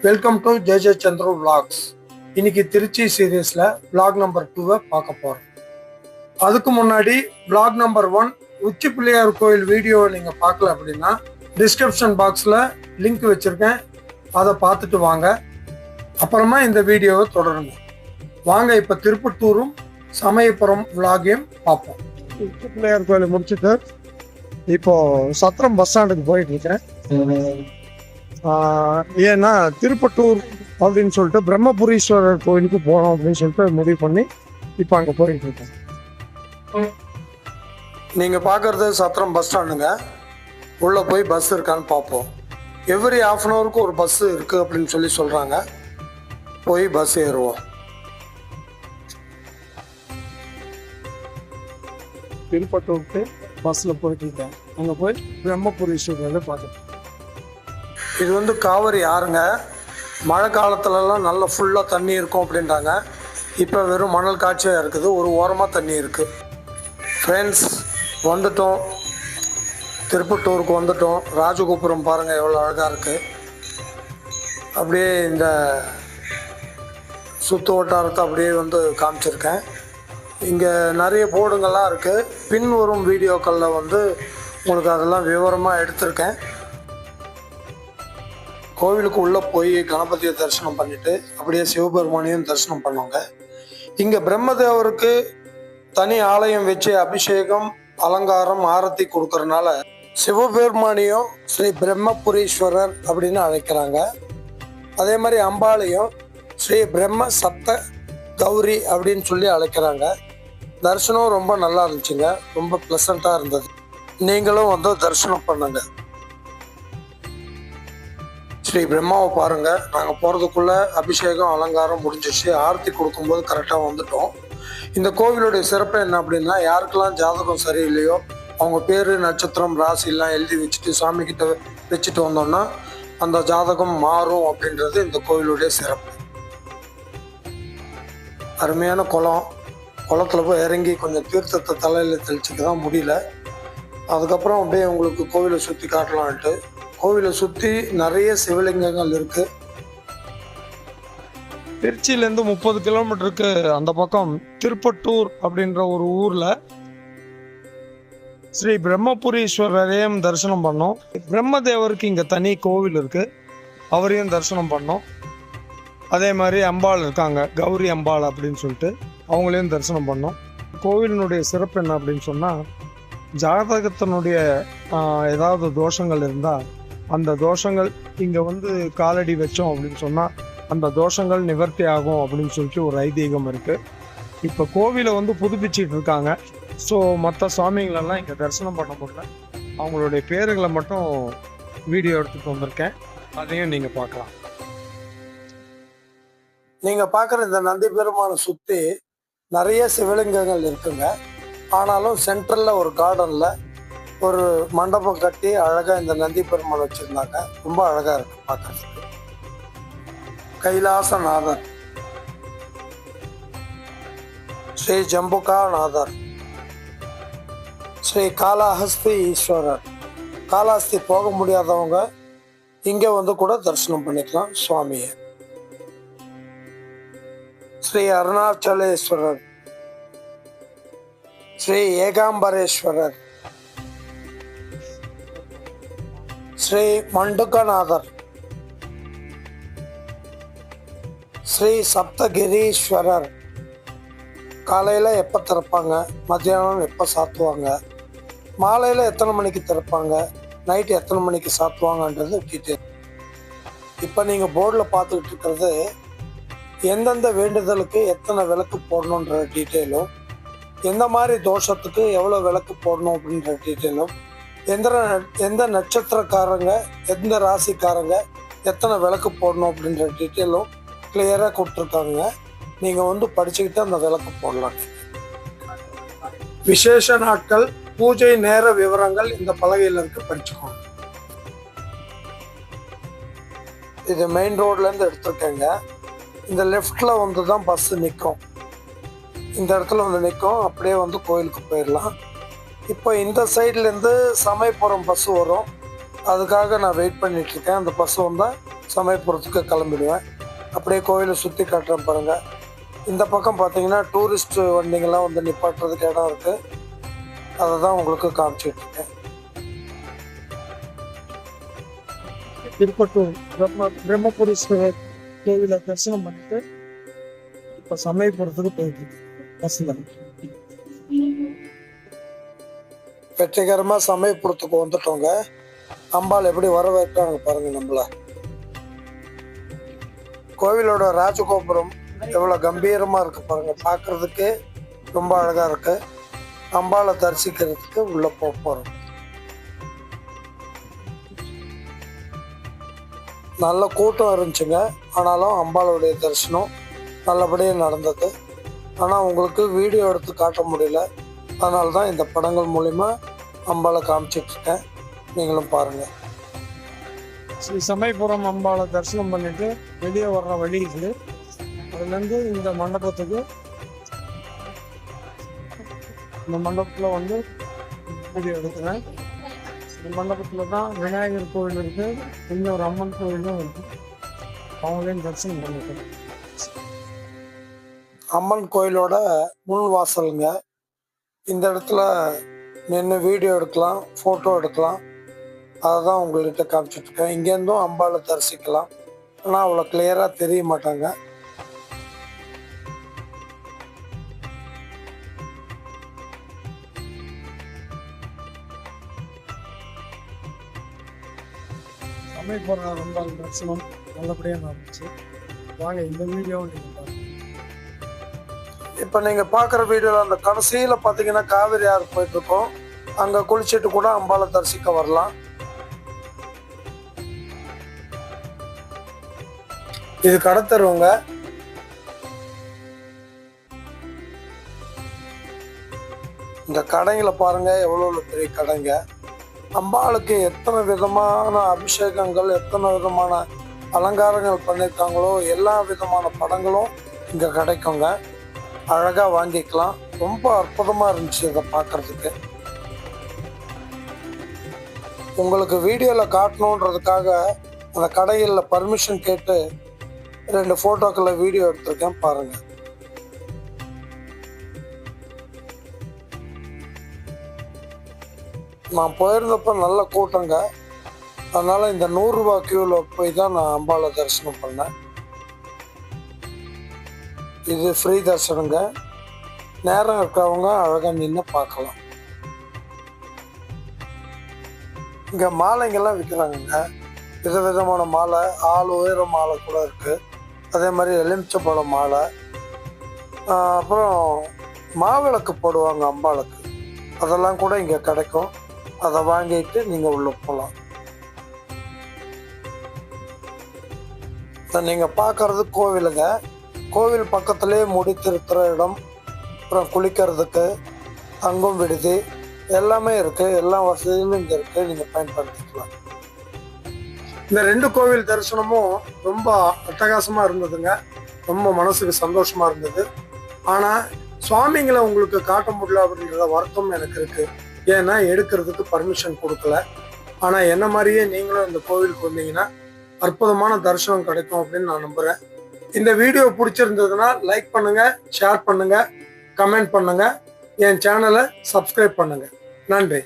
Welcome to J Chandra vlogs. இன்னைக்கு திருச்சி சீரீஸ்ல vlog number 2 பார்க்க போறோம். அதுக்கு முன்னாடி விளாக் நம்பர் 1 உச்சி பிள்ளையார் கோயில் வீடியோ நீங்க பார்க்கல அப்படின்னா டிஸ்கிரிப்ஷன் பாக்ஸ்ல லிங்க் வச்சிருக்கேன், அதை பார்த்துட்டு வாங்க. அப்புறமா இந்த வீடியோவை தொடருங்க. வாங்க இப்ப திருப்பத்தூரும் சமயபுரம் விளாகையும் பார்ப்போம். உச்சி பிள்ளையார் கோயிலை முடிச்சுட்டு இப்போ சத்திரம் பஸ் ஸ்டாண்டுக்கு போயிட்டு இருக்கேன். ஏன்னா திருப்பத்தூர் அப்படின்னு சொல்லிட்டு பிரம்மபுரீஸ்வரர் கோயிலுக்கு போகணும் அப்படின்னு சொல்லிட்டு முடிவு பண்ணி இப்போ அங்கே போயிட்டு இருக்கேன். நீங்கள் பார்க்குறது சத்திரம் பஸ் ஸ்டாண்டுங்க. உள்ளே போய் பஸ் இருக்கான்னு பார்ப்போம். எவ்ரி ஹாஃப் அன் ஹவருக்கு ஒரு பஸ் இருக்குது அப்படின்னு சொல்லி சொல்கிறாங்க. போய் பஸ் ஏறுவோம். திருப்பத்தூருக்கு பஸ்ஸில் போயிட்டு இருக்கேன். அங்கே போய் பிரம்மபுரீஸ்வரரை பார்த்துட்டேன். இது வந்து காவிரி ஆறுங்க. மழை காலத்துலலாம் நல்லா ஃபுல்லாக தண்ணி இருக்கும் அப்படின்றாங்க. இப்போ வெறும் மணல் காட்சியாக இருக்குது, ஒரு ஓரமாக தண்ணி இருக்குது. ஃப்ரெண்ட்ஸ், வந்துட்டோம், திருப்பத்தூருக்கு வந்துட்டோம். ராஜகோபுரம் பாருங்கள் எவ்வளோ அழகாக இருக்குது. அப்படியே இந்த சுற்று வட்டாரத்தை அப்படியே வந்து காமிச்சிருக்கேன். இங்கே நிறைய போர்டுங்கள்லாம் இருக்குது. பின் வரும் வீடியோக்களில் வந்து உங்களுக்கு அதெல்லாம் விவரமாக எடுத்திருக்கேன். கோவிலுக்கு உள்ளே போய் கணபதியை தரிசனம் பண்ணிவிட்டு அப்படியே சிவபெருமானையும் தரிசனம் பண்ணுவாங்க. இங்கே பிரம்மதேவருக்கு தனி ஆலயம் வச்சு அபிஷேகம், அலங்காரம், ஆரத்தி கொடுக்கறதுனால சிவபெருமானையும் ஸ்ரீ பிரம்மபுரீஸ்வரர் அப்படின்னு அழைக்கிறாங்க. அதே மாதிரி அம்பாளையும் ஸ்ரீ பிரம்ம சப்த கௌரி அப்படின்னு சொல்லி அழைக்கிறாங்க. தரிசனம் ரொம்ப நல்லா இருந்துச்சுங்க, ரொம்ப ப்ளசண்ட்டாக இருந்தது. நீங்களும் வந்து தரிசனம் பண்ணுங்க. ஸ்ரீ பிரம்மாவை பாருங்க. நாங்கள் போகிறதுக்குள்ள அபிஷேகம், அலங்காரம் முடிஞ்சிச்சு. ஆரத்தி கொடுக்கும்போது கரெக்டாக வந்துட்டோம். இந்த கோவிலுடைய சிறப்பு என்ன அப்படின்னா, யாருக்கெல்லாம் ஜாதகம் சரியில்லையோ அவங்க பேர், நட்சத்திரம், ராசிலாம் எழுதி வச்சுட்டு சாமிக்கிட்ட வச்சுட்டு வந்தோம்னா அந்த ஜாதகம் மாறும் அப்படின்றது இந்த கோவிலுடைய சிறப்பு. அருமையான குளத்தில் போய் இறங்கி கொஞ்சம் தீர்த்தத்தை தலையில் தெளிச்சுக்க தான் முடியல. அதுக்கப்புறம் அப்படியே உங்களுக்கு கோவிலை சுற்றி காட்டலான்ட்டு கோவிலை சுற்றி நிறைய சிவலிங்கங்கள் இருக்குது. திருச்சியிலேருந்து 30 கிலோமீட்டருக்கு அந்த பக்கம் திருப்பத்தூர் அப்படின்ற ஒரு ஊரில் ஸ்ரீ பிரம்மபுரீஸ்வரரையும் தரிசனம் பண்ணோம். பிரம்மதேவருக்கு இங்கே தனி கோவில் இருக்குது, அவரையும் தரிசனம் பண்ணோம். அதே மாதிரி அம்பாள் இருக்காங்க, கௌரி அம்பாள் அப்படின்னு சொல்லிட்டு, அவங்களையும் தரிசனம் பண்ணோம். கோவிலினுடைய சிறப்பு என்ன அப்படின்னு சொன்னால், ஜாதகத்தினுடைய ஏதாவது தோஷங்கள் இருந்தால் அந்த தோஷங்கள் இங்கே வந்து காலடி வச்சோம் அப்படின்னு சொன்னால் அந்த தோஷங்கள் நிவர்த்தி ஆகும் அப்படின்னு சொல்லிட்டு ஒரு ஐதீகம் இருக்குது. இப்போ கோவிலை வந்து புதுப்பிச்சிட்டு இருக்காங்க. ஸோ மற்ற சுவாமிகளெல்லாம் இங்கே தரிசனம் பண்ண முடியல. அவங்களுடைய பேருங்களை மட்டும் வீடியோ எடுத்துகிட்டு வந்திருக்கேன், அதையும் நீங்கள் பார்க்கலாம். நீங்கள் பார்க்குற இந்த நந்தி பெருமானை சுற்றி நிறைய சிவலிங்கங்கள் இருக்குங்க. ஆனாலும் சென்ட்ரலில் ஒரு கார்டனில் ஒரு மண்டபம் கட்டி அழகாக இந்த நந்தி பெருமாள் வச்சுருந்தாங்க. ரொம்ப அழகாக இருக்கு பார்க்கறதுக்கு. கைலாசநாதர், ஸ்ரீ ஜம்புகாநாதர், ஸ்ரீ காளஹஸ்தி ஈஸ்வரர். காளஹஸ்தி போக முடியாதவங்க இங்கே வந்து கூட தரிசனம் பண்ணிக்கலாம் சுவாமியை. ஸ்ரீ அருணாச்சலேஸ்வரர், ஸ்ரீ ஏகாம்பரேஸ்வரர், ஸ்ரீ மண்டுகநாதர், ஸ்ரீ சப்தகிரீஸ்வரர். காலையில் எப்போ திறப்பாங்க, மத்தியானம் எப்போ சாத்துவாங்க, மாலையில் எத்தனை மணிக்கு திறப்பாங்க, நைட்டு எத்தனை மணிக்கு சாத்துவாங்கன்றது டீட்டெயில். இப்போ நீங்கள் போர்டில் பார்த்துக்கிட்டு இருக்கிறது எந்தெந்த வேண்டுதலுக்கு எத்தனை விளக்கு போடணுன்ற டீட்டெயிலும், எந்த மாதிரி தோஷத்துக்கு எவ்வளோ விளக்கு போடணும் அப்படின்ற டீட்டெயிலும், எந்த நட்சத்திரக்காரங்க, எந்த ராசிக்காரங்க எத்தனை விளக்கு போடணும் அப்படின்ற டீட்டெயிலும் கிளியராக கொடுத்துருக்காங்க. நீங்கள் வந்து படிச்சுக்கிட்டு அந்த விளக்கு போடலாம். விசேஷ நாட்கள், பூஜை நேர விவரங்கள் இந்த பலகையில் இருக்கு, படிச்சுக்கோங்க. இது மெயின் ரோட்லேருந்து எடுத்துருக்கேங்க. இந்த லெஃப்டில் வந்து தான் பஸ்ஸு நிற்கும். இந்த இடத்துல வந்து நிற்கும். அப்படியே வந்து கோயிலுக்கு போயிடலாம். இப்போ இந்த சைட்லேருந்து சமயபுரம் பஸ்ஸு வரும். அதுக்காக நான் வெயிட் பண்ணிகிட்ருக்கேன். அந்த பஸ் வந்தால் சமயபுரத்துக்கு கிளம்பிடுவேன். அப்படியே கோவிலை சுற்றி காட்டுறேன் பாருங்கள். இந்த பக்கம் பார்த்தீங்கன்னா டூரிஸ்ட் வண்டிங்கெல்லாம் வந்து நிப்பாட்டுறதுக்கு இடம் இருக்குது. அதை தான் உங்களுக்கு காமிச்சிட்ருக்கேன். திருப்பட்டூர் பிரம்மபுரீஸ்வரர் கோவிலை தரிசனம் பண்ணிட்டு இப்போ சமயபுரத்துக்கு போயிட்டு பஸ்ஸில் வெற்றிகரமாக சமயபுரத்துக்கு வந்துட்டோங்க. அம்பாள் எப்படி வரவேற்கிறாங்க பாருங்க நம்மள. கோவிலோட ராஜகோபுரம் எவ்வளோ கம்பீரமாக இருக்கு பாருங்க, பார்க்கறதுக்கு ரொம்ப அழகாக இருக்கு. அம்பாளை தரிசிக்கிறதுக்கு உள்ள போகிறோம். நல்ல கூட்டம் இருந்துச்சுங்க. ஆனாலும் அம்பாளுடைய தரிசனம் நல்லபடியாக நடந்தது. ஆனால் உங்களுக்கு வீடியோ எடுத்து காட்ட முடியல. அதனால தான் இந்த படங்கள் மூலிமா அம்பாளை காமிச்சிட்ருக்கேன். நீங்களும் பாருங்கள். ஸ்ரீ சமயபுரம் அம்பாளை தரிசனம் பண்ணிட்டு வெளியே வர்ற வழி இது. அதுலேருந்து இந்த மண்டபத்துக்கு, இந்த மண்டபத்தில் வந்து வீடியோ எடுக்கிறேன். இந்த மண்டபத்தில் தான் விநாயகர் கோவில் இருக்குது, இன்னொரு அம்மன் கோவிலும் இருக்குது. அவங்களையும் தரிசனம் பண்ணிட்டேன். அம்மன் கோயிலோட முன் வாசலுங்க. இந்த இடத்துல நின்று வீடியோ எடுக்கலாம், ஃபோட்டோ எடுக்கலாம். அதை தான் உங்கள்கிட்ட காமிச்சிட்ருக்கேன். இங்கேருந்தும் அம்பாளை தரிசிக்கலாம். ஆனால் அவ்வளோ கிளியராக தெரிய மாட்டாங்க. சமயபுரம் அம்பாள் தரிசனம் நல்லபடியாக நடந்துச்சு. வாங்க இந்த வீடியோவும் நீங்கள் பாருங்கள். இப்போ நீங்கள் பார்க்குற வீடியோவில் அந்த கடைசியில் பார்த்தீங்கன்னா காவிரி ஆறு போயிட்டுருக்கோம். அங்கே குளிச்சுட்டு கூட அம்பாளை தரிசிக்க வரலாம். இது கடத்தருவங்க. இந்த கடைங்களை பாருங்க, எவ்வளோ பெரிய கடைங்க. அம்பாளுக்கு எத்தனை விதமான அபிஷேகங்கள், எத்தனை விதமான அலங்காரங்கள் பண்ணியிருக்காங்களோ எல்லா விதமான படங்களும் இங்கே கிடைக்குங்க. அழகாக வாங்கிக்கலாம். ரொம்ப அற்புதமாக இருந்துச்சு இதை பார்க்குறதுக்கு. உங்களுக்கு வீடியோவில் காட்டணுன்றதுக்காக அந்த கடைகளில் பர்மிஷன் கேட்டு 2 ஃபோட்டோக்களை வீடியோ எடுத்திருக்கேன் பாருங்கள். நான் போயிருந்தப்போ நல்ல கூட்டங்க. அதனால் இந்த 100 ரூபா கியூவில் போய் தான் நான் அம்பாளை தரிசனம் பண்ணேன். இது ஃப்ரீ தரிசனங்க. நேரம் இருக்கிறவங்க அழகாக நின்று பார்க்கலாம். இங்கே மாலைங்கள்லாம் விற்கிறாங்கங்க. விதவிதமான மாலை, ஆள் உயர மாலை கூட இருக்குது. அதே மாதிரி எலுமிச்சம்பழம் மாலை, அப்புறம் மாவிளக்கு போடுவாங்க அம்பாளுக்கு. அதெல்லாம் கூட இங்கே கிடைக்கும். அதை வாங்கிட்டு நீங்கள் உள்ளே போகலாம். நீங்கள் பார்க்குறது கோவிலுங்க. கோவில் பக்கத்துலேயே முடி திருத்துற இடம், அப்புறம் குளிக்கிறதுக்கு தங்கும் விடுதி எல்லாமே இருக்குது. எல்லா வசதிகளும் இங்கே இருக்குது. நீங்கள் பயன்படுத்திக்கலாம். இந்த 2 கோவில் தரிசனமும் ரொம்ப அட்டகாசமாக இருந்ததுங்க. ரொம்ப மனசுக்கு சந்தோஷமாக இருந்தது. ஆனால் சுவாமிங்களை உங்களுக்கு காட்ட முடியல அப்படின்ற வருத்தம் எனக்கு இருக்குது. ஏன்னா எடுக்கிறதுக்கு பர்மிஷன் கொடுக்கல. ஆனால் என்ன மாதிரியே நீங்களும் இந்த கோவிலுக்கு வந்தீங்கன்னா அற்புதமான தரிசனம் கிடைக்கும் அப்படின்னு நான் நம்புகிறேன். இந்த வீடியோ பிடிச்சிருந்ததுன்னா லைக் பண்ணுங்கள், ஷேர் பண்ணுங்கள், கமெண்ட் பண்ணுங்கள். என் சேனலை சப்ஸ்கிரைப் பண்ணுங்கள். நன்றி.